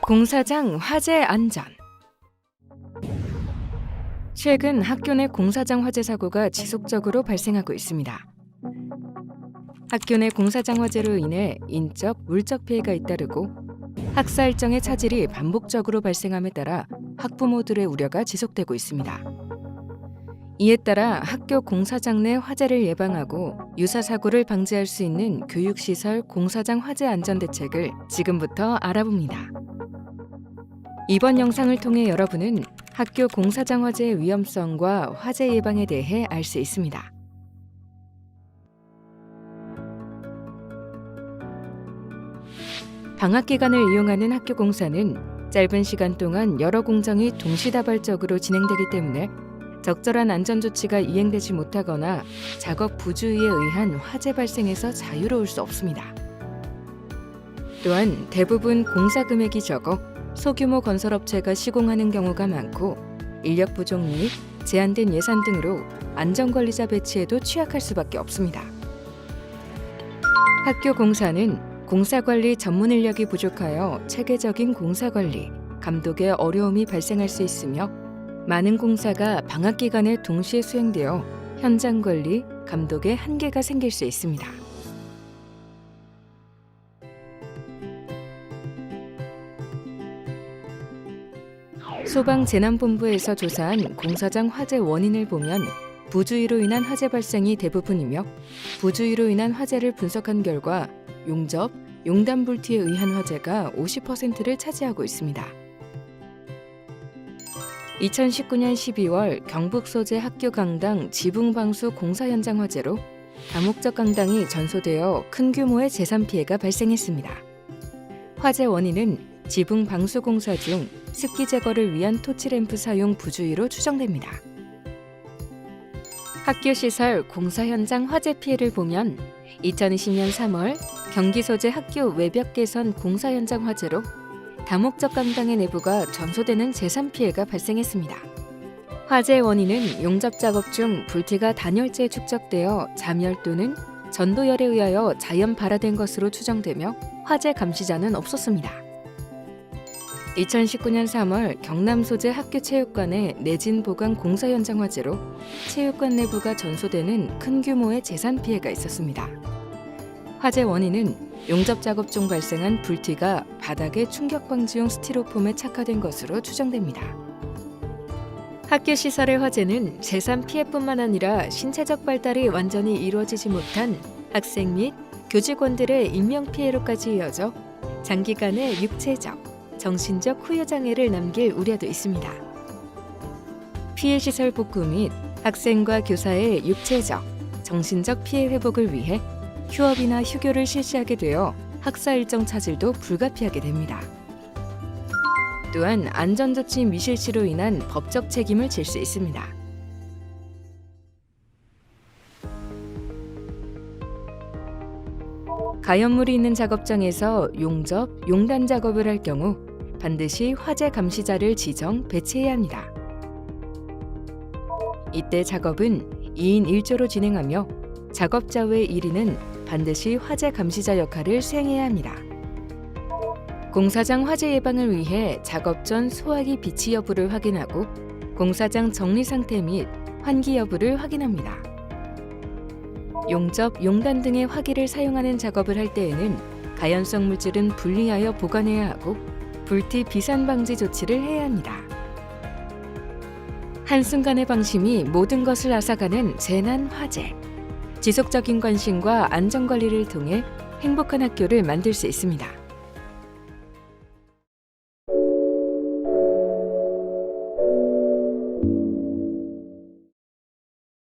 공사장 화재 안전. 최근 학교 내 공사장 화재 사고가 지속적으로 발생하고 있습니다. 학교 내 공사장 화재로 인해 인적, 물적 피해가 잇따르고 학사 일정의 차질이 반복적으로 발생함에 따라 학부모들의 우려가 지속되고 있습니다. 이에 따라 학교 공사장 내 화재를 예방하고 유사 사고를 방지할 수 있는 교육시설 공사장 화재 안전 대책을 지금부터 알아봅니다. 이번 영상을 통해 여러분은 학교 공사장 화재의 위험성과 화재 예방에 대해 알 수 있습니다. 방학 기간을 이용하는 학교 공사는 짧은 시간 동안 여러 공정이 동시다발적으로 진행되기 때문에 적절한 안전 조치가 이행되지 못하거나 작업 부주의에 의한 화재 발생에서 자유로울 수 없습니다. 또한 대부분 공사 금액이 적어 소규모 건설업체가 시공하는 경우가 많고 인력 부족 및 제한된 예산 등으로 안전관리자 배치에도 취약할 수밖에 없습니다. 학교 공사는 공사관리 전문 인력이 부족하여 체계적인 공사관리, 감독에 어려움이 발생할 수 있으며 많은 공사가 방학 기간에 동시에 수행되어 현장 관리, 감독에 한계가 생길 수 있습니다. 소방재난본부에서 조사한 공사장 화재 원인을 보면 부주의로 인한 화재 발생이 대부분이며 부주의로 인한 화재를 분석한 결과 용접, 용담 불티에 의한 화재가 50%를 차지하고 있습니다. 2019년 12월 경북 소재 학교 강당 지붕방수 공사 현장 화재로 다목적 강당이 전소되어 큰 규모의 재산 피해가 발생했습니다. 화재 원인은 지붕 방수 공사 중 습기 제거를 위한 토치램프 사용 부주의로 추정됩니다. 학교 시설 공사 현장 화재 피해를 보면 2020년 3월 경기 소재 학교 외벽 개선 공사 현장 화재로 다목적 강당의 내부가 전소되는 재산 피해가 발생했습니다. 화재의 원인은 용접 작업 중 불티가 단열재에 축적되어 잠열 또는 전도열에 의하여 자연 발화된 것으로 추정되며 화재 감시자는 없었습니다. 2019년 3월 경남 소재 학교 체육관의 내진 보강 공사 현장 화재로 체육관 내부가 전소되는 큰 규모의 재산 피해가 있었습니다. 화재 원인은 용접 작업 중 발생한 불티가 바닥에 충격 방지용 스티로폼에 착화된 것으로 추정됩니다. 학교 시설의 화재는 재산 피해뿐만 아니라 신체적 발달이 완전히 이루어지지 못한 학생 및 교직원들의 인명 피해로까지 이어져 장기간의 육체적, 정신적 후유 장애를 남길 우려도 있습니다. 피해 시설 복구 및 학생과 교사의 육체적, 정신적 피해 회복을 위해 휴업이나 휴교를 실시하게 되어 학사 일정 차질도 불가피하게 됩니다. 또한 안전조치 미실시로 인한 법적 책임을 질 수 있습니다. 가연물이 있는 작업장에서 용접, 용단 작업을 할 경우 반드시 화재 감시자를 지정, 배치해야 합니다. 이때 작업은 2인 1조로 진행하며 작업자 외 1인은 반드시 화재 감시자 역할을 수행해야 합니다. 공사장 화재 예방을 위해 작업 전 소화기 비치 여부를 확인하고 공사장 정리 상태 및 환기 여부를 확인합니다. 용접, 용단 등의 화기를 사용하는 작업을 할 때에는 가연성 물질은 분리하여 보관해야 하고 불티 비산 방지 조치를 해야 합니다. 한순간의 방심이 모든 것을 앗아가는 재난 화재. 지속적인 관심과 안전관리를 통해 행복한 학교를 만들 수 있습니다.